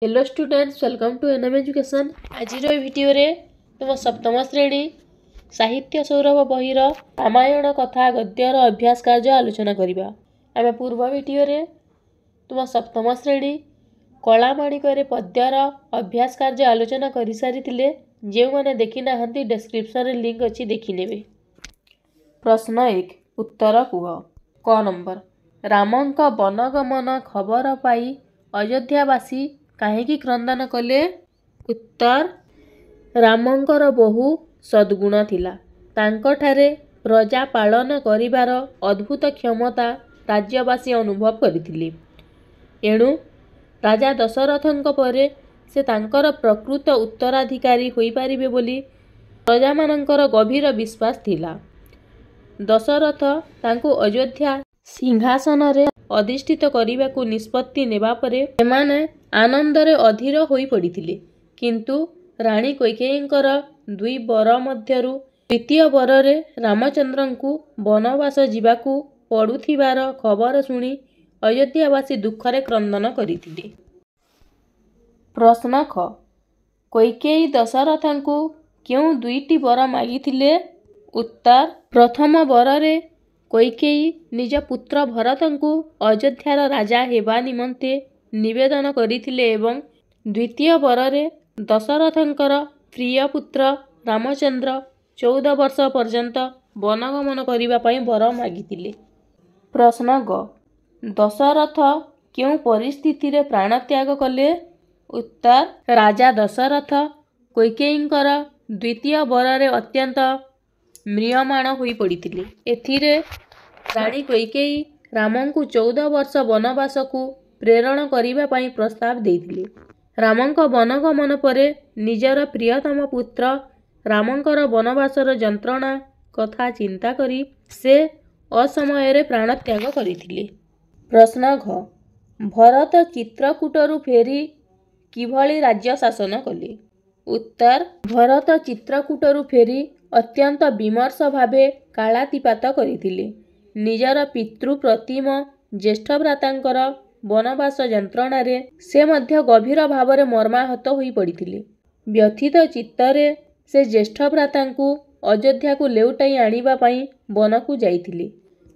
Hello students, welcome to NM education. आज video रे तुम सप्तम श्रेणी साहित्य सौरभ बहिर रामायण कथा गद्यर अभ्यास कार्य आलोचना करिबा। आमे पूर्व भिडियो रे तुम सप्तम श्रेणी कलामाणिक रे पद्यर अभ्यास कार्य आलोचना करि सारिथिले। जे माने देखि नाहंती डिस्क्रिप्शन रे लिंक अछि, देखि नेबे। प्रश्न 1 उत्तर कुह। क नंबर रामंक वनगमन खबर पाई अयोध्यावासी काहेकि क्रंदन कले? उत्तर रामंकर बहु सद्गुण थिला। तांकठारे प्रजा पालन करिबार अद्भुत क्षमता राज्यवासी अनुभव करिथिले। एणु राजा दशरथंक परे से तांकर प्रकृत उत्तराधिकारी होई पारिबे बोली प्रजामानंकर गभीर विश्वास थिला। दशरथ तांकु अयोध्या सिंहासन रे अधिष्ठित करिबाकु निष्पत्ति नेबा परे एमाने आनंदरे अधीर होई पड़िथिले। किंतु रानी कैकेयींकर दुई बर मध्यरु द्वितीय बରରେ रामचंद्रंकु वनवास जीवाकु पड़ुथिबार खबर सुनी अयोध्यावासी दुखरे क्रंदन करिथिले। प्रश्न ख कैकेयी दशरथंकु केउ दुईटी बर मागिथिले? उत्तर प्रथम बରରେ कैकेयी निज पुत्र भरतंकु अयोध्यार राजा हेबा निमंते निवेदन करिथिले एवं द्वितीय बରରେ दशरथंकर प्रिय पुत्र रामचंद्र 14 वर्ष पर्यंत वनगमन करिबा पई बर मागिथिले। प्रश्न ग दशरथ केउ परिस्थिति रे प्राण त्याग कले? उत्तर राजा दशरथ कैकेयींकर द्वितीय बରରେ अत्यंत म्रियमाण होई पड़िथिले। एथिरे रानी कैकेयी रामंकु 14 वर्ष वनवासकु प्रेरण करिबा पई प्रस्ताव देइथिले। रामंक वनगमन परे निजर प्रियतम पुत्र रामंकर वनवासर जंत्रणा कथा चिंता करी से असमୟରେ प्राण त्याग करिथिले। प्रश्न घ भरत चित्रकूटरु फेरी किभଳି राज्य शासन कले? उत्तर भरत चित्रकूटरु फेरी अत्यंत विमर्श भावे कालातिपात करिथिले। निजर पितृ प्रतिम ज्येष्ठ भ्रातांकर वनवास जंत्रणा रे से मध्य गभीर भावरे मर्माहत होई पड़िथिले। व्यथित चित्तरे से ज्येष्ठ भ्रातांकु अयोध्याकु लेउटाई आनिबा पई वनकु जाइथिले।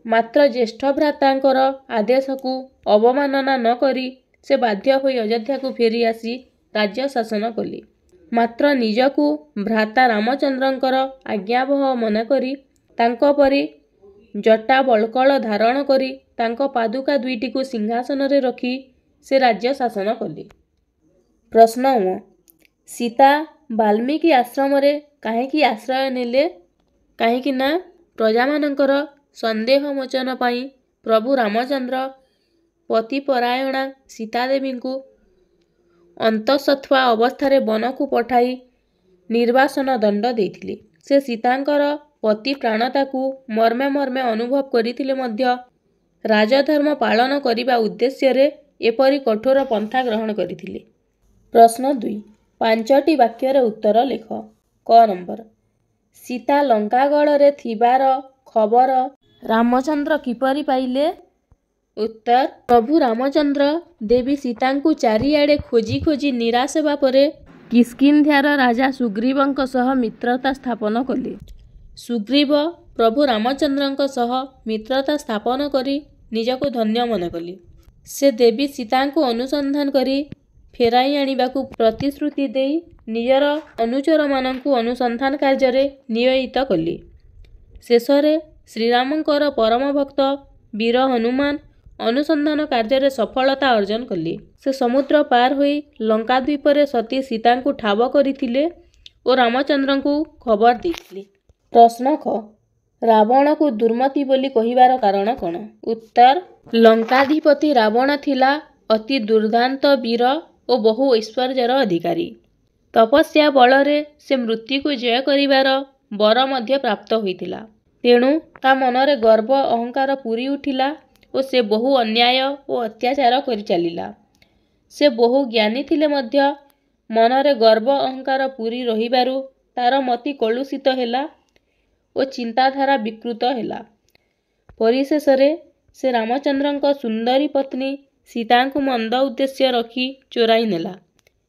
मात्र ज्येष्ठ भ्रातांकर आदेशकु अवमानना न करी से बाध्य होई अयोध्याकु फेरी आसी राज्य शासन कले। मात्र निजकु भ्राता रामचंद्रंकर आज्ञावह मन करी तांको परी जटा बळकळ धारण करी तांको पादुका दुईटिकु सिंहासन रे रखी से राज्य शासन कले। प्रश्न 1 सीता वाल्मीकि आश्रम रे काहेकि आश्रय नेले? काहेकि ना प्रजामानंकर संदेह मोचन पाई प्रभु रामचंद्र पतिपरायणा सीता देवींकु अंतःसत्त्वा अवस्थारे वनकु पठाई निर्वासन दंड देइथिले। से सीतांकर पति प्राणताकु मर्मे मर्मे अनुभव करिथिले मध्य राजधर्म पालन करिबा उद्देश्य रे एपरि कठोर पंथा ग्रहण करिथिले। प्रश्न 2 5टी वाक्य रे उत्तर लेख। क नंबर सीता लंकागढ़ रे थिबार खबर रामचंद्र किपरि पाइले? उत्तर प्रभु रामचंद्र देवी सीतांकु चारिआडे खोजी खोजी निराश हेबा परे किष्किंध्यार राजा सुग्रीवंक सह मित्रता स्थापन कले। सुग्रीव प्रभु रामचंद्रंक सह मित्रता स्थापन करी निजको धन्य मन कले। से देवी सीतांकु अनुसंधान करी फेराई आनिबाकु प्रतिश्रुति देई निजर अनुचर मानंकु अनुसंधान कार्य रे नियोजित कले। शेषरे श्रीरामंकर परम भक्त वीर हनुमान अनुसंधान कार्य रे सफलता अर्जन कले। से समुद्र पार होई लंकाद्वीप रे सती सीतांकु ठाव करिथिले और रामचंद्रंकु खबर देइथिले। प्रश्न ख रावण को दुर्मति बोली कहिबार कारण कौन? उत्तर लंकाधिपति रावण थिला अति दुर्दांत वीर और बहु ऐश्वर्यर अधिकारी। तपस्या बलरे से मृत्यु को जय करिबार वर मध्य प्राप्त होइथिला। तेणु ता मनरे गर्व अहंकार पूरी उठिला और से बहु अन्याय और अत्याचार करि चलिला। से बहु ज्ञानी थिले मध्य मनरे गर्व अहंकार पूरी रहिबारु तार मति कलुषित हेला और चिंताधारा विकृत हेला। परिशेषरे से रामचंद्रंक सुंदरी पत्नी सीतांकु मंद उद्देश्य रखी चोराई नेला।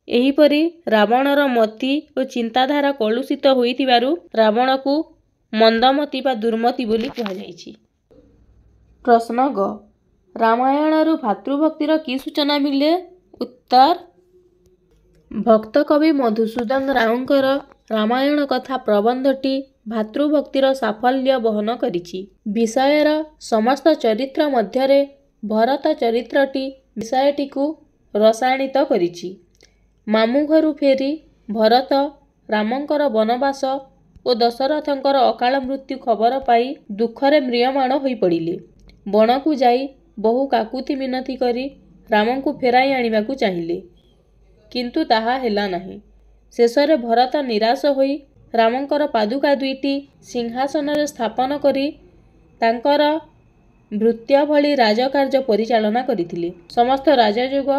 ଏହିପରି ରାବଣର ମତି ଓ ଚିନ୍ତାଧାରା କଳୁଷିତ ହୋଇଥିବାରୁ ରାବଣକୁ ମନ୍ଦମତି ବା ଦୁର୍ମତି ବୋଲି କୁହାଯାଇଛି। ପ୍ରଶ୍ନ ଗ ରାମାୟଣରୁ ଭାତୃଭକ୍ତିର କି ସୂଚନା ମିଳେ? ଉତ୍ତର ଭକ୍ତ କବି ମଧୁସୂଦନ ରାଉଙ୍କର ରାମାୟଣ କଥା ପ୍ରବନ୍ଧଟି ଭାତୃଭକ୍ତିର ସାଫଲ୍ୟ ବହନ କରିଛି। ବିଷୟର ସମସ୍ତ ଚରିତ୍ର ମଧ୍ୟରେ ଭରତ ଚରିତ୍ରଟି ବିଷୟଟିକୁ ରସାୟନିତ କରିଛି। ମାମୁଁ ଘରୁ ଫେରି ଭରତ ରାମଙ୍କର ବନବାସ ଓ ଦଶରଥଙ୍କର ଅକାଳ ମୃତ୍ୟୁ ଖବର ପାଇ ଦୁଃଖରେ ମ୍ରିୟମାଣ ହୋଇପଡ଼ିଲେ। ବଣକୁ ଯାଇ ବହୁ କାକୁତି ମିନତି କରି ରାମଙ୍କୁ ଫେରାଇ ଆଣିବାକୁ ଚାହିଁଲେ, କିନ୍ତୁ ତାହା ହେଲା ନାହିଁ। ଶେଷରେ ଭରତ ନିରାଶ ହୋଇ ରାମଙ୍କର ପାଦୁକା ଦୁଇଟି ସିଂହାସନରେ ସ୍ଥାପନ କରି ତାଙ୍କର ଭୃତ୍ୟ ଭଳି ରାଜକାର୍ଯ୍ୟ ପରିଚାଳନା କରିଥିଲେ। ସମସ୍ତ ରାଜଯୋଗ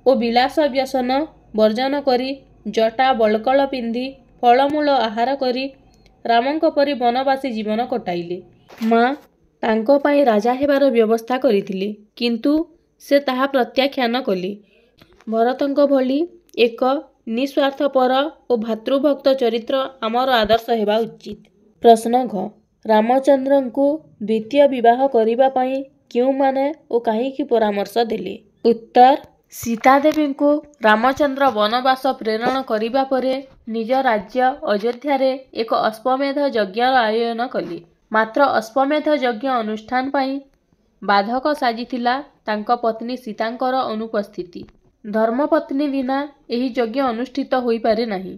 ଓ ବିଳାସ ବ୍ୟସନ ବର୍ଜନ କରି ଜଟା ବଳକଳ ପିନ୍ଧି ଫଳମୂଳ ଆହାର କରି ରାମଙ୍କ ପରି ବନବାସୀ ଜୀବନ କଟାଇଲେ। ମା ତାଙ୍କ ପାଇଁ ରାଜା ହେବାର ବ୍ୟବସ୍ଥା କରିଥିଲେ, କିନ୍ତୁ ସେ ତାହା ପ୍ରତ୍ୟାଖ୍ୟାନ କଲେ। ଭରତଙ୍କ ଭଳି ଏକ ନିଃସ୍ୱାର୍ଥପର ଓ ଭାତୃଭକ୍ତ ଚରିତ୍ର ଆମର ଆଦର୍ଶ ହେବା ଉଚିତ। ପ୍ରଶ୍ନ ଘ ରାମଚନ୍ଦ୍ରଙ୍କୁ ଦ୍ୱିତୀୟ ବିବାହ କରିବା ପାଇଁ କେଉଁମାନେ ଓ କାହିଁକି ପରାମର୍ଶ ଦେଲେ? ଉତ୍ତର ସୀତାଦେବୀଙ୍କୁ ରାମଚନ୍ଦ୍ର ବନବାସ ପ୍ରେରଣ କରିବା ପରେ ନିଜ ରାଜ୍ୟ ଅଯୋଧ୍ୟାରେ ଏକ ଅଶ୍ୱମେଧ ଯଜ୍ଞର ଆୟୋଜନ କଲେ। ମାତ୍ର ଅଶ୍ୱମେଧ ଯଜ୍ଞ ଅନୁଷ୍ଠାନ ପାଇଁ ବାଧକ ସାଜିଥିଲା ତାଙ୍କ ପତ୍ନୀ ସୀତାଙ୍କର ଅନୁପସ୍ଥିତି। ଧର୍ମପତ୍ନୀ ବିନା ଏହି ଯଜ୍ଞ ଅନୁଷ୍ଠିତ ହୋଇପାରେ ନାହିଁ।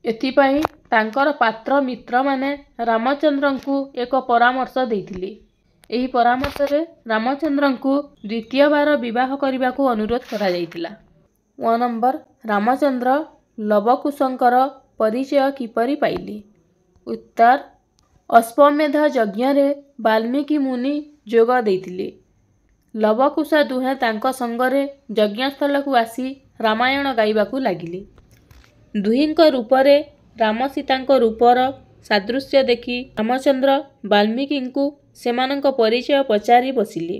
ଏଥିପାଇଁ ତାଙ୍କର ପାତ୍ର ମିତ୍ରମାନେ ରାମଚନ୍ଦ୍ରଙ୍କୁ ଏକ ପରାମର୍ଶ ଦେଇଥିଲେ। ଏହି ପରାମର୍ଶରେ ରାମଚନ୍ଦ୍ରଙ୍କୁ ଦ୍ୱିତୀୟ ବାର ବିବାହ କରିବାକୁ ଅନୁରୋଧ କରାଯାଇଥିଲା। ନମ୍ବର ରାମଚନ୍ଦ୍ର ଲବକୁଶଙ୍କର ପରିଚୟ କିପରି ପାଇଲେ? ଉତ୍ତର ଅଶ୍ୱମେଧ ଯଜ୍ଞରେ ବାଲ୍ମୀକି ମୁନି ଯୋଗ ଦେଇଥିଲେ। ଲବକୁଶ ଦୁହେଁ ତାଙ୍କ ସଙ୍ଗରେ ଯଜ୍ଞସ୍ଥଳକୁ ଆସି ରାମାୟଣ ଗାଇବାକୁ ଲାଗିଲେ। ଦୁହିଁଙ୍କ ରୂପରେ ରାମ ସୀତାଙ୍କ ରୂପର ସାଦୃଶ୍ୟ ଦେଖି ରାମଚନ୍ଦ୍ର ବାଲ୍ମୀକିଙ୍କୁ ସେମାନଙ୍କ ପରିଚୟ ପଚାରି ବସିଲେ।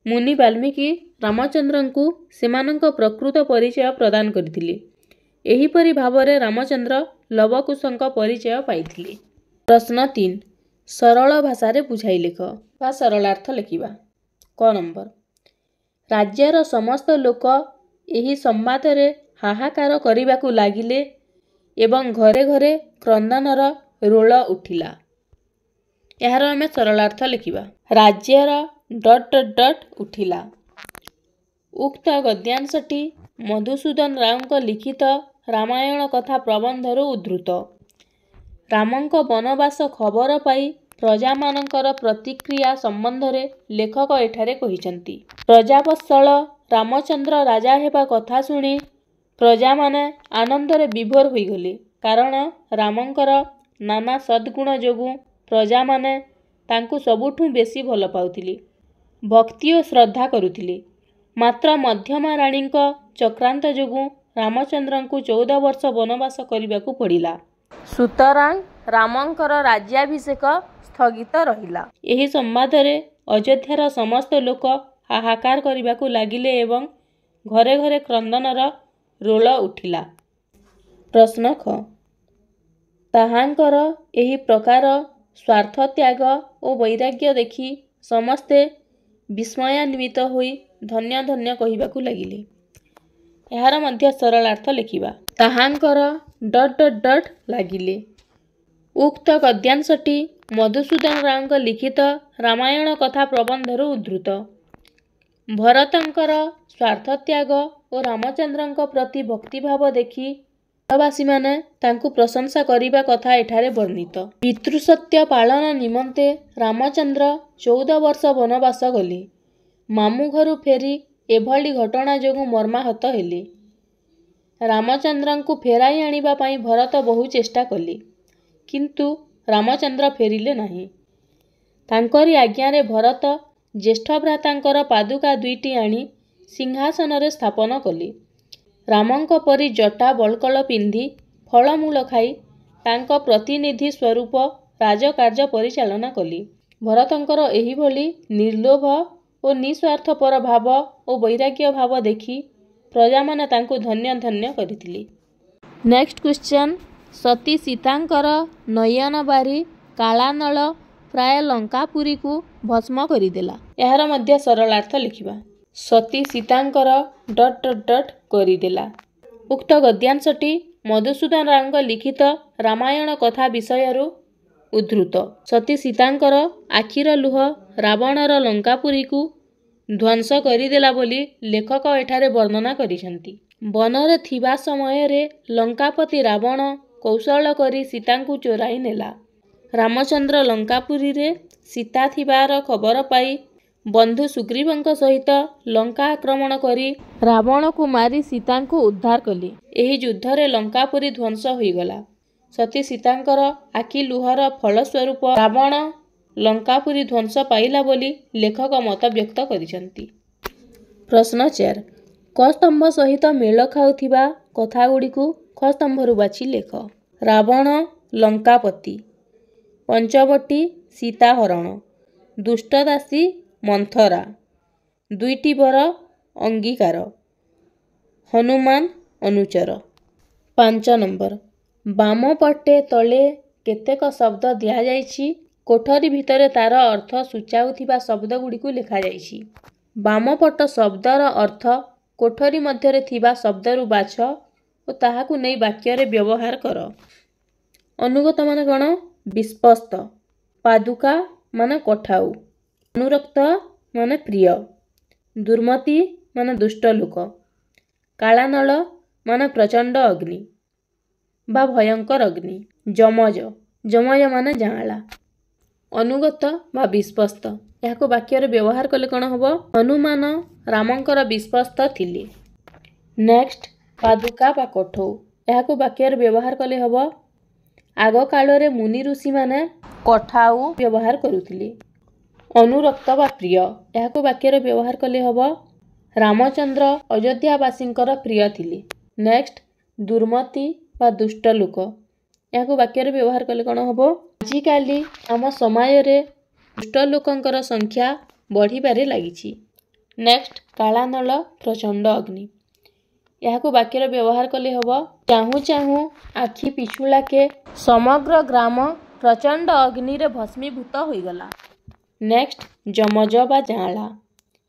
ମୁନି ବାଲ୍ମୀକି ରାମଚନ୍ଦ୍ରଙ୍କୁ ସେମାନଙ୍କ ପ୍ରକୃତ ପରିଚୟ ପ୍ରଦାନ କରିଥିଲେ। ଏହିପରି ଭାବରେ ରାମଚନ୍ଦ୍ର ଲବକୁଶଙ୍କ ପରିଚୟ ପାଇଥିଲେ। ପ୍ରଶ୍ନ 3 ସରଳ ଭାଷାରେ ବୁଝାଇ ଲେଖ ବା ସରଳାର୍ଥ ଲେଖିବା। କ ନମ୍ବର ରାଜ୍ୟର ସମସ୍ତ ଲୋକ ଏହି ସମ୍ବାଦରେ ହାହାକାର କରିବାକୁ ଲାଗିଲେ ଏବଂ ଘରେ ଘରେ କ୍ରନ୍ଦନର ରୋଳ ଉଠିଲା। ଏହାର ଆମେ ସରଳାର୍ଥ ଲେଖିବା। ରାଜ୍ୟର ... ଉଠିଲା। ଉକ୍ତ ଗଦ୍ୟାଂଶଟି ମଧୁସୂଦନ ରାଉଙ୍କ ଲିଖିତ ରାମାୟଣ କଥା ପ୍ରବନ୍ଧରୁ ଉଦ୍ଧୃତ। ରାମଙ୍କ ବନବାସ ଖବର ପାଇ ପ୍ରଜାମାନଙ୍କର ପ୍ରତିକ୍ରିୟା ସମ୍ବନ୍ଧରେ ଲେଖକ ଏଠାରେ କହିଛନ୍ତି। ପ୍ରଜାବତ୍ସଳ ରାମଚନ୍ଦ୍ର ରାଜା ହେବା କଥା ଶୁଣି ପ୍ରଜାମାନେ ଆନନ୍ଦରେ ବିଭୋର ହୋଇଗଲେ। କାରଣ ରାମଙ୍କର ନାନା ସଦ୍ଗୁଣ ଯୋଗୁଁ ପ୍ରଜାମାନେ ତାଙ୍କୁ ସବୁଠୁଁ ବେଶୀ ଭଲ ପାଉଥିଲେ, ଭକ୍ତି ଓ ଶ୍ରଦ୍ଧା କରୁଥିଲେ। ମାତ୍ର ମଧ୍ୟମା ରାଣୀଙ୍କ ଚକ୍ରାନ୍ତ ଯୋଗୁଁ ରାମଚନ୍ଦ୍ରଙ୍କୁ 14 ବର୍ଷ ବନବାସ କରିବାକୁ ପଡ଼ିଲା। ସୁତରାଂ ରାମଙ୍କର ରାଜ୍ୟାଭିଷେକ ସ୍ଥଗିତ ରହିଲା। ଏହି ସମ୍ବାଦରେ ଅଯୋଧ୍ୟାର ସମସ୍ତ ଲୋକ ହାହାକାର କରିବାକୁ ଲାଗିଲେ ଏବଂ ଘରେ ଘରେ କ୍ରନ୍ଦନର ରୋଳ ଉଠିଲା। ପ୍ରଶ୍ନ ଖ ତାହାଙ୍କର ଏହି ପ୍ରକାର ସ୍ୱାର୍ଥତ୍ୟାଗ ଓ ବୈରାଗ୍ୟ ଦେଖି ସମସ୍ତେ ବିସ୍ମୟାନ୍ୱିତ ହୋଇ ଧନ୍ୟ ଧନ୍ୟ କହିବାକୁ ଲାଗିଲେ। ଏହାର ମଧ୍ୟ ସରଳାର୍ଥ ଲେଖିବା। ତାହାଙ୍କର ... ଲାଗିଲେ। ଉକ୍ତ ଗଦ୍ୟାଂଶଟି ମଧୁସୂଦନ ରାଉଙ୍କ ଲିଖିତ ରାମାୟଣ କଥା ପ୍ରବନ୍ଧରୁ ଉଦ୍ଧୃତ। ଭରତଙ୍କର ସ୍ୱାର୍ଥତ୍ୟାଗ ଓ ରାମଚନ୍ଦ୍ରଙ୍କ ପ୍ରତି ଭକ୍ତିଭାବ ଦେଖି ବନବାସୀମାନେ ତାଙ୍କୁ ପ୍ରଶଂସା କରିବା କଥା ଏଠାରେ ବର୍ଣ୍ଣିତ। ପିତୃସତ୍ୟ ପାଳନ ନିମନ୍ତେ ରାମଚନ୍ଦ୍ର 14 ବର୍ଷ ବନବାସ ଗଲେ। ମାମୁଁ ଘରୁ ଫେରି ଏଭଳି ଘଟଣା ଯୋଗୁଁ ମର୍ମାହତ ହେଲେ। ରାମଚନ୍ଦ୍ରଙ୍କୁ ଫେରାଇ ଆଣିବା ପାଇଁ ଭରତ ବହୁ ଚେଷ୍ଟା କଲେ, କିନ୍ତୁ ରାମଚନ୍ଦ୍ର ଫେରିଲେ ନାହିଁ। ତାଙ୍କରି ଆଜ୍ଞାରେ ଭରତ ଜ୍ୟେଷ୍ଠ ଭ୍ରାତାଙ୍କର ପାଦୁକା ଦୁଇଟି ଆଣି ସିଂହାସନରେ ସ୍ଥାପନ କଲେ। ରାମଙ୍କ ପରି ଜଟା ବଳକଳ ପିନ୍ଧି ଫଳମୂଳ ଖାଇ ତାଙ୍କ ପ୍ରତିନିଧି ସ୍ୱରୂପ ରାଜକାର୍ଯ୍ୟ ପରିଚାଳନା କଲେ। ଭରତଙ୍କର ଏହିଭଳି ନିର୍ଲୋଭ ଓ ନିଃସ୍ୱାର୍ଥପର ଭାବ ଓ ବୈରାଗ୍ୟ ଭାବ ଦେଖି ପ୍ରଜାମାନେ ତାଙ୍କୁ ଧନ୍ୟ ଧନ୍ୟ କରିଥିଲେ। ନେକ୍ସଟ କ୍ୱେଶ୍ଚନ୍, ସତୀ ସୀତାଙ୍କର ନୟନ ବାରି କାଳାନଳ ପ୍ରାୟ ଲଙ୍କାପୁରୀକୁ ଭସ୍ମ କରିଦେଲା। ଏହାର ମଧ୍ୟ ସରଳାର୍ଥ ଲେଖିବା। ସତୀ ସୀତାଙ୍କର ... କରିଦେଲା। ଉକ୍ତ ଗଦ୍ୟାଂଶଟି ମଧୁସୂଦନ ରାଓଙ୍କ ଲିଖିତ ରାମାୟଣ କଥା ବିଷୟରୁ ଉଦ୍ଧୃତ। ସତୀ ସୀତାଙ୍କର ଆଖିର ଲୁହ ରାବଣର ଲଙ୍କାପୁରୀକୁ ଧ୍ୱଂସ କରିଦେଲା ବୋଲି ଲେଖକ ଏଠାରେ ବର୍ଣ୍ଣନା କରିଛନ୍ତି। ବନରେ ଥିବା ସମୟରେ ଲଙ୍କାପତି ରାବଣ କୌଶଳ କରି ସୀତାଙ୍କୁ ଚୋରାଇ ନେଲା। ରାମଚନ୍ଦ୍ର ଲଙ୍କାପୁରୀରେ ସୀତା ଥିବାର ଖବର ପାଇ ବନ୍ଧୁ ସୁଗ୍ରୀବଙ୍କ ସହିତ ଲଙ୍କା ଆକ୍ରମଣ କରି ରାବଣକୁ ମାରି ସୀତାଙ୍କୁ ଉଦ୍ଧାର କଲେ। ଏହି ଯୁଦ୍ଧରେ ଲଙ୍କାପୁରୀ ଧ୍ୱଂସ ହୋଇଗଲା। ସତୀ ସୀତାଙ୍କର ଆଖି ଲୁହର ଫଳସ୍ୱରୂପ ରାବଣ ଲଙ୍କାପୁରୀ ଧ୍ୱଂସ ପାଇଲା ବୋଲି ଲେଖକ ମତ ବ୍ୟକ୍ତ କରିଛନ୍ତି। ପ୍ରଶ୍ନ 4, କ ସ୍ତମ୍ଭ ସହିତ ମେଳ ଖାଉଥିବା କଥାଗୁଡ଼ିକୁ ଖ ସ୍ତମ୍ଭରୁ ବାଛି ଲେଖ। ରାବଣ ଲଙ୍କାପତି, ପଞ୍ଚବଟୀ ସୀତାହରଣ, ଦୁଷ୍ଟଦାସୀ ମନ୍ଥରା, ଦୁଇଟି ବର ଅଙ୍ଗୀକାର, ହନୁମାନ ଅନୁଚର। 5 ନମ୍ବର, ବାମ ପଟେ ତଳେ କେତେକ ଶବ୍ଦ ଦିଆଯାଇଛି। କୋଠରୀ ଭିତରେ ତାର ଅର୍ଥ ସୂଚାଉଥିବା ଶବ୍ଦଗୁଡ଼ିକୁ ଲେଖାଯାଇଛି। ବାମପଟ ଶବ୍ଦର ଅର୍ଥ କୋଠରୀ ମଧ୍ୟରେ ଥିବା ଶବ୍ଦରୁ ବାଛ ଓ ତାହାକୁ ନେଇ ବାକ୍ୟରେ ବ୍ୟବହାର କର। ଅନୁଗତ ମାନେ କ'ଣ? ବିଶ୍ୱସ୍ତ, ପାଦୁକା ମାନେ କଠାଉ, ଅନୁରକ୍ତ ମାନେ ପ୍ରିୟ, ଦୁର୍ମତି ମାନେ ଦୁଷ୍ଟ ଲୋକ, କାଳାନଳ ମାନେ ପ୍ରଚଣ୍ଡ ଅଗ୍ନି ବା ଭୟଙ୍କର ଅଗ୍ନି, ଯମଜ, ଯମଜ ମାନେ ଯାଆଁଳା। ଅନୁଗତ ବା ବିଶ୍ୱସ୍ତ, ଏହାକୁ ବାକ୍ୟରେ ବ୍ୟବହାର କଲେ କ'ଣ ହେବ? ହନୁମାନ ରାମଙ୍କର ବିଶ୍ୱସ୍ତ ଥିଲେ। ନେକ୍ସଟ, ପାଦୁକା ବା କଠଉ, ଏହାକୁ ବାକ୍ୟରେ ବ୍ୟବହାର କଲେ ହେବ ଆଗ କାଳରେ ମୁନି ଋଷିମାନେ କଠାଉ ବ୍ୟବହାର କରୁଥିଲେ। ଅନୁରକ୍ତ ବା ପ୍ରିୟ, ଏହାକୁ ବାକ୍ୟରେ ବ୍ୟବହାର କଲେ ହେବ ରାମଚନ୍ଦ୍ର ଅଯୋଧ୍ୟାବାସୀଙ୍କର ପ୍ରିୟ ଥିଲେ। ନେକ୍ସଟ, ଦୁର୍ମତି ବା ଦୁଷ୍ଟ ଲୋକ, ଏହାକୁ ବାକ୍ୟରେ ବ୍ୟବହାର କଲେ କ'ଣ ହେବ? ଆଜିକାଲି ଆମ ସମାଜରେ ଦୁଷ୍ଟ ଲୋକଙ୍କର ସଂଖ୍ୟା ବଢ଼ିବାରେ ଲାଗିଛି। ନେକ୍ସଟ, କାଳାନଳ ପ୍ରଚଣ୍ଡ ଅଗ୍ନି, ଏହାକୁ ବାକ୍ୟରେ ବ୍ୟବହାର କଲେ ହେବ ଚାହୁଁ ଚାହୁଁ ଆଖି ପିଛୁଳାକେ ସମଗ୍ର ଗ୍ରାମ ପ୍ରଚଣ୍ଡ ଅଗ୍ନିରେ ଭସ୍ମୀଭୂତ ହୋଇଗଲା। ନେକ୍ସଟ, ଯମଜ ବା ଯାଆଁଳା,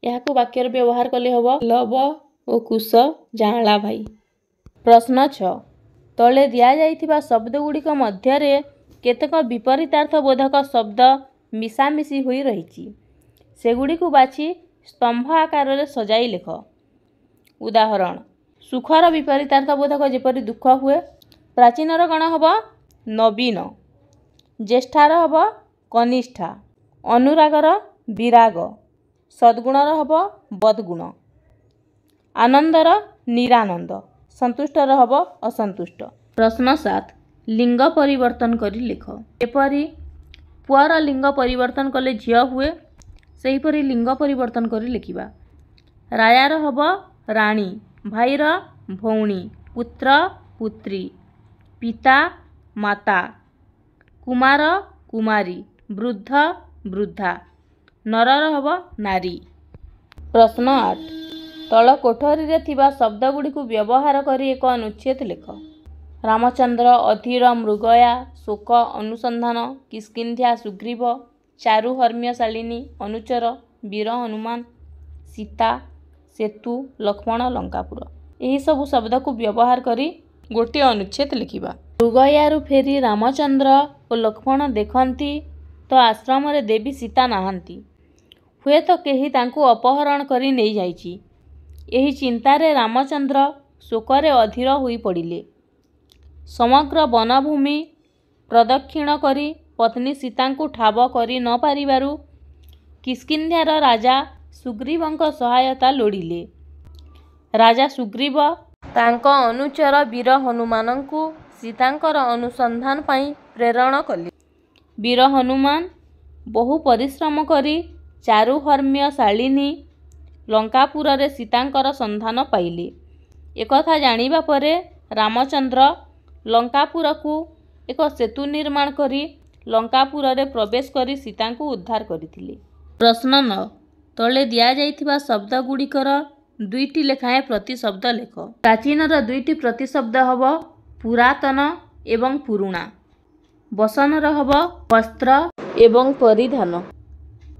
ଏହାକୁ ବାକ୍ୟରେ ବ୍ୟବହାର କଲେ ହେବ ଲବ ଓ କୁଶ ଯାଆଁଳା ଭାଇ। ପ୍ରଶ୍ନ 6, ତଳେ ଦିଆଯାଇଥିବା ଶବ୍ଦଗୁଡ଼ିକ ମଧ୍ୟରେ କେତେକ ବିପରୀତାର୍ଥ ବୋଧକ ଶବ୍ଦ ମିଶାମିଶି ହୋଇ ରହିଛି। ସେଗୁଡ଼ିକୁ ବାଛି ସ୍ତମ୍ଭ ଆକାରରେ ସଜାଇ ଲେଖ। ଉଦାହରଣ, ସୁଖର ବିପରୀତାର୍ଥ ବୋଧକ ଯେପରି ଦୁଃଖ ହୁଏ। ପ୍ରାଚୀନର କ'ଣ ହେବ? ନବୀନ, ଜ୍ୟେଷ୍ଠାର ହେବ କନିଷ୍ଠା, ଅନୁରାଗର ବିରାଗ, ସଦ୍ଗୁଣର ହେବ ବଦ୍ଗୁଣ, ଆନନ୍ଦର ନିରାନନ୍ଦ, ସନ୍ତୁଷ୍ଟର ହେବ ଅସନ୍ତୁଷ୍ଟ। ପ୍ରଶ୍ନ 7, ଲିଙ୍ଗ ପରିବର୍ତ୍ତନ କରି ଲେଖ। ଏପରି ପୁଅର ଲିଙ୍ଗ ପରିବର୍ତ୍ତନ କଲେ ଝିଅ ହୁଏ, ସେହିପରି ଲିଙ୍ଗ ପରିବର୍ତ୍ତନ କରି ଲେଖିବା। ରାୟାର ହେବ ରାଣୀ, ଭାଇର ଭଉଣୀ, ପୁତ୍ର ପୁତ୍ରୀ, ପିତା ମାତା, କୁମାର କୁମାରୀ, ବୃଦ୍ଧ ବୃଦ୍ଧା, ନରର ହେବ ନାରୀ। ପ୍ରଶ୍ନ 8, ତଳ କୋଠରୀରେ ଥିବା ଶବ୍ଦଗୁଡ଼ିକୁ ବ୍ୟବହାର କରି ଏକ ଅନୁଚ୍ଛେଦ ଲେଖ। ରାମଚନ୍ଦ୍ର, ଅଧୀର, ମୃଗୟା, ଶୋକ, ଅନୁସନ୍ଧାନ, କିଷ୍କିନ୍ଧ୍ୟା, ସୁଗ୍ରୀବ, ଚାରୁ, ହର୍ମ୍ୟଶାଳିନୀ, ଅନୁଚର, ବୀର, ହନୁମାନ, ସୀତା, ସେତୁ, ଲକ୍ଷ୍ମଣ, ଲଙ୍କାପୁର, ଏହିସବୁ ଶବ୍ଦକୁ ବ୍ୟବହାର କରି ଗୋଟିଏ ଅନୁଚ୍ଛେଦ ଲେଖିବା। ମୃଗୟାରୁ ଫେରି ରାମଚନ୍ଦ୍ର ଓ ଲକ୍ଷ୍ମଣ ଦେଖନ୍ତି ତ ଆଶ୍ରମରେ ଦେବୀ ସୀତା ନାହାନ୍ତି। ହୁଏତ କେହି ତାଙ୍କୁ ଅପହରଣ କରି ନେଇଯାଇଛି। ଏହି ଚିନ୍ତାରେ ରାମଚନ୍ଦ୍ର ଶୋକରେ ଅଧୀର ହୋଇପଡ଼ିଲେ। ସମଗ୍ର ବନଭୂମି ପ୍ରଦକ୍ଷିଣ କରି ପତ୍ନୀ ସୀତାଙ୍କୁ ଠାବ କରି ନ ପାରିବାରୁ କିଷ୍କିନ୍ଧ୍ୟାର ରାଜା ସୁଗ୍ରୀବଙ୍କ ସହାୟତା ଲୋଡ଼ିଲେ। ରାଜା ସୁଗ୍ରୀବ ତାଙ୍କ ଅନୁଚର ବୀର ହନୁମାନଙ୍କୁ ସୀତାଙ୍କର ଅନୁସନ୍ଧାନ ପାଇଁ ପ୍ରେରଣ କଲେ। ବୀର ହନୁମାନ ବହୁ ପରିଶ୍ରମ କରି ଚାରୁ ହର୍ମ୍ୟଶାଳିନୀ ଲଙ୍କାପୁରରେ ସୀତାଙ୍କର ସନ୍ଧାନ ପାଇଲେ। ଏକଥା ଜାଣିବା ପରେ ରାମଚନ୍ଦ୍ର ଲଙ୍କାପୁରକୁ ଏକ ସେତୁ ନିର୍ମାଣ କରି ଲଙ୍କାପୁରରେ ପ୍ରବେଶ କରି ସୀତାଙ୍କୁ ଉଦ୍ଧାର କରିଥିଲେ। ପ୍ରଶ୍ନ 9, ତଳେ ଦିଆଯାଇଥିବା ଶବ୍ଦଗୁଡ଼ିକର दुईटी लेखाएं प्रतिशब्द लेख। प्राचीनर दुईटी प्रतिशब्द हब पुरातन एवं पुरुणा। वसनर हब वस्त्र एवं परिधान।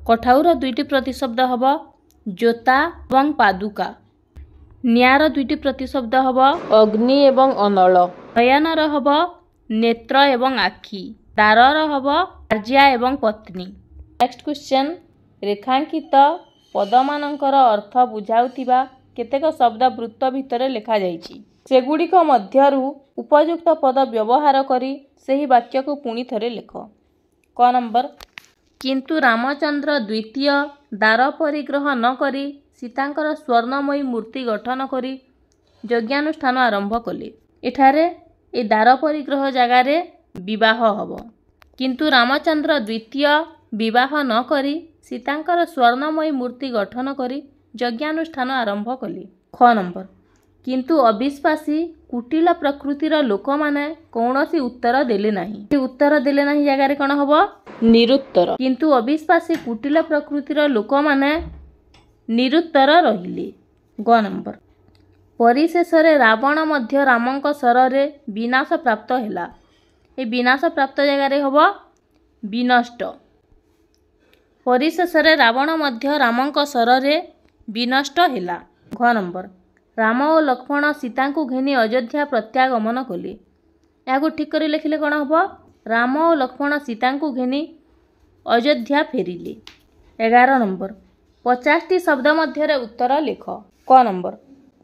कठाउर दुईटी प्रतिशब्द हब जोता एवं पादुका। न्यार दुईटी प्रतिशब्द हब अग्नि एवं अनल। नयनर हब नेत्र एवं आखि। दारर हब आर्या एवं पत्नी। नेक्स्ट क्वेश्चन, रेखांकित पदमानंकर अर्थ बुझाउथिबा केतेक शब्द वृत्त भितर लेखा जाइछि। सेगुड़िक मध्यरु उपयुक्त पद व्यवहार करी सही वाक्य को पुणी थरे लेख। क नंबर, किंतु रामचंद्र द्वितीय दार परिग्रह न करी सीतांकर स्वर्णमयी मूर्ति गठन करी यज्ञानुष्ठान आरंभ कले। एठारे ए दार परिग्रह जगार विवाह हब। किंतु रामचंद्र द्वितीय विवाह न करी सीतांकर स्वर्णमयी मूर्ति गठन करी यज्ञानुष्ठान आरंभ कले। ख नंबर, किंतु अविश्वासी कुटिल प्रकृतिर लोक माने कौनसी उत्तर देले नाही। उत्तर देले नाही जगार कौन हब निरुत्तर। किंतु अविश्वासी कुटिल प्रकृतिर लोक माने निरुत्तर रहिले। ग नंबर, परिशेष रावण मध्य रामंक शରରେ विनाश प्राप्त हैला। ए विनाश प्राप्त जगार हब विनष्ट। परिशेष रावण मध्य रामंक शରରେ विनष्ट हैला। घ नंबर, राम और लक्ष्मण सीता को घेनी अयोध्या प्रत्यागमन कले। या ठीक कर लिखिले कौन हम, राम और लक्ष्मण सीता को घेनी अयोध्या फेरिले। 11 नंबर, 50टी शब्द मध्य उत्तर लेख। क नंबर,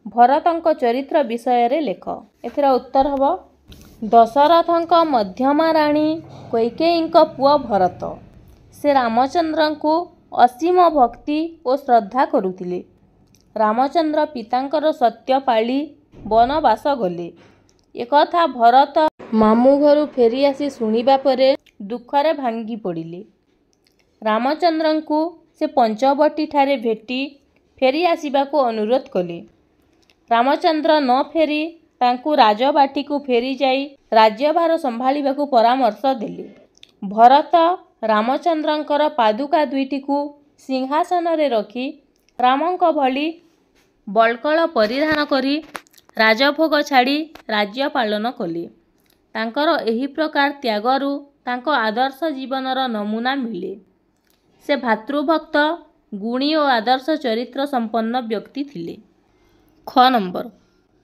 भरतंक चरित्र विषय लेख। एथर उत्तर हम, दशरथंक मध्यमा राणी कैकेयींक पुआ भरत से रामचंद्र को असीम भक्ति और श्रद्धा करुथिले। रामचंद्र पितांकर सत्य पाली वनवास गले। एकथा भरत मामू घरु फेरी आसी शुणिबा परे दुखरे भांगी पड़िले। रामचंद्र को से पंचवटी ठारे भेटी फेरी आसीबा को अनुरोध कले। रामचंद्र न फेरी तांकु राजबाटी को फेरी जाई राज्यभार संभालिबा को परामर्श देले। भरत रामचंद्रंकर पादुका दुईटी को सिंहासन रे रखी रामंक भली बलकल परिधान करी राजभोग छाड़ी राज्य पालन कले। तांकर एही प्रकार त्यागरु तांको आदर्श जीवनर नमूना मिले। से भातृभक्त गुणी और आदर्श चरित्र संपन्न व्यक्ति थिले। ख नंबर,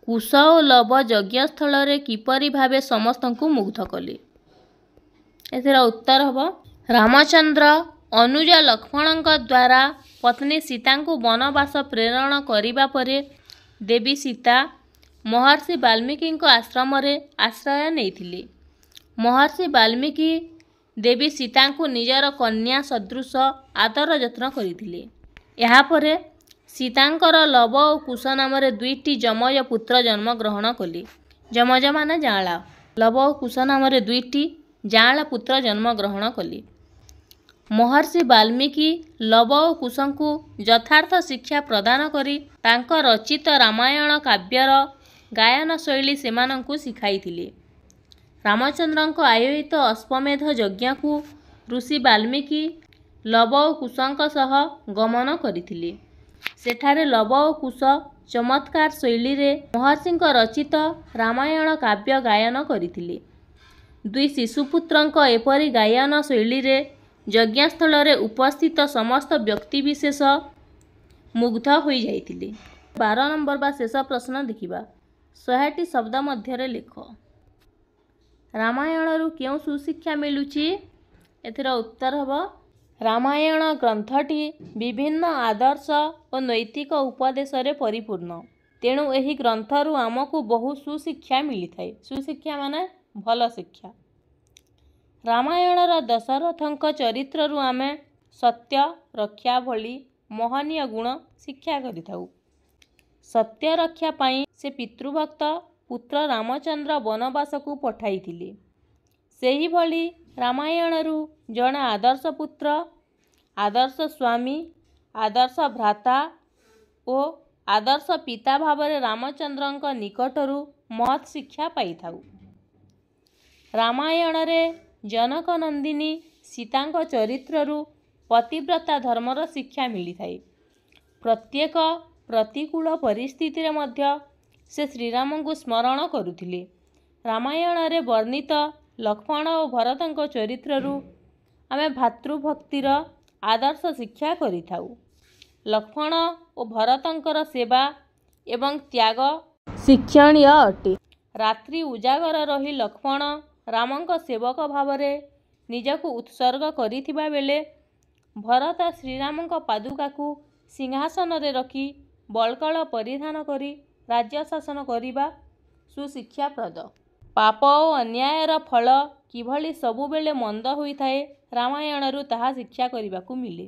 कुश और लव यज्ञस्थल रे किपरि भावे समस्तंकु मुग्ध कले। एथिर उत्तर हब, रामचंद्र अनुज लक्ष्मणଙ୍କ द्वारा पत्नी सीता को वनवास प्रेरण करिबा परे देवी सीता महर्षि वाल्मीकि आश्रम रे आश्रय नेइथिले। महर्षि वाल्मीकि देवी सीता को निजर कन्या सदृश आदर जत्न करिथिले। एहा परे सीतांकर लव और कुश नाम रे दुईटी जमज पुत्र जन्म ग्रहण कले। जमज माने जाँला। लव और कुश नाम रे दुईटी जाँला पुत्र जन्म ग्रहण कले। महर्षि वाल्मीकि लव और कुश को यथार्थ शिक्षा प्रदान करी तांक रचित रामायण काव्यर गायन शैली सेमानंकु शिखाइथिले। रामचंद्रंक आयोजित अश्वमेध यज्ञ को ऋषि वाल्मीकि लव और कुशंक सह गमन करिथिले। सेठारे लव और कुश चमत्कार शैली रे महर्षिंक रचित रामायण काव्य गायन करिथिले। दुई शिशुपुत्रंक एपरी गायन शैली रे यज्ञस्थल रे उपस्थित समस्त व्यक्ति विशेष मुग्ध होई जाइथिले। 12 नंबर बा शेष प्रश्न देखिबा। 100टी शब्द मध्य लेख। रामायण रु क्यों सुशिक्षा मिलुची। एथिर उत्तर हब, रामायण ग्रंथटी विभिन्न आदर्श और नैतिक उपदेश रे परिपूर्ण। तेणु एही ग्रंथरु आमको बहु सुशिक्षा मिली थाए। सुशिक्षा माने भल शिक्षा। रामायणर दशरथंक चरित्ररु आमे सत्य रक्षा भली महनीय गुण शिक्षा करिथाउ। सत्य रक्षा पाई से पितृभक्त पुत्र रामचंद्र वनवास को पठाइथिले। सेही भली रामायणरु जणे आदर्श पुत्र, आदर्श स्वामी, आदर्श भ्राता और आदर्श पिता भावरे रामचंद्रंक निकटरू महत् शिक्षा पाइथाउ। रामायण रे जनक नंदिनी सीतांक चरित्ररू पतिव्रता धर्मर शिक्षा मिली थाए। प्रत्येक ପ୍ରତିକୂଳ ପରିସ୍ଥିତିରେ ମଧ୍ୟ ସେ ଶ୍ରୀରାମଙ୍କୁ ସ୍ମରଣ କରୁଥିଲେ। ରାମାୟଣରେ ବର୍ଣ୍ଣିତ ଲକ୍ଷ୍ମଣ ଓ ଭରତଙ୍କ ଚରିତ୍ରରୁ ଆମେ ଭାତୃଭକ୍ତିର ଆଦର୍ଶ ଶିକ୍ଷା କରିଥାଉ। ଲକ୍ଷ୍ମଣ ଓ ଭରତଙ୍କର ସେବା ଏବଂ ତ୍ୟାଗ ଶିକ୍ଷଣୀୟ ଅଟେ। ରାତ୍ରି ଉଜାଗର ରହି ଲକ୍ଷ୍ମଣ ରାମଙ୍କ ସେବକ ଭାବରେ ନିଜକୁ ଉତ୍ସର୍ଗ କରିଥିବା ବେଳେ ଭରତ ଶ୍ରୀରାମଙ୍କ ପାଦୁକାକୁ ସିଂହାସନରେ ରଖି ବଳ୍କଳ ପରିଧାନ କରି ରାଜ୍ୟ ଶାସନ କରିବା ସୁଶିକ୍ଷାପ୍ରଦ। ପାପ ଓ ଅନ୍ୟାୟର ଫଳ କିଭଳି ସବୁବେଳେ ମନ୍ଦ ହୋଇଥାଏ, ରାମାୟଣରୁ ତାହା ଶିକ୍ଷା କରିବାକୁ ମିଳେ।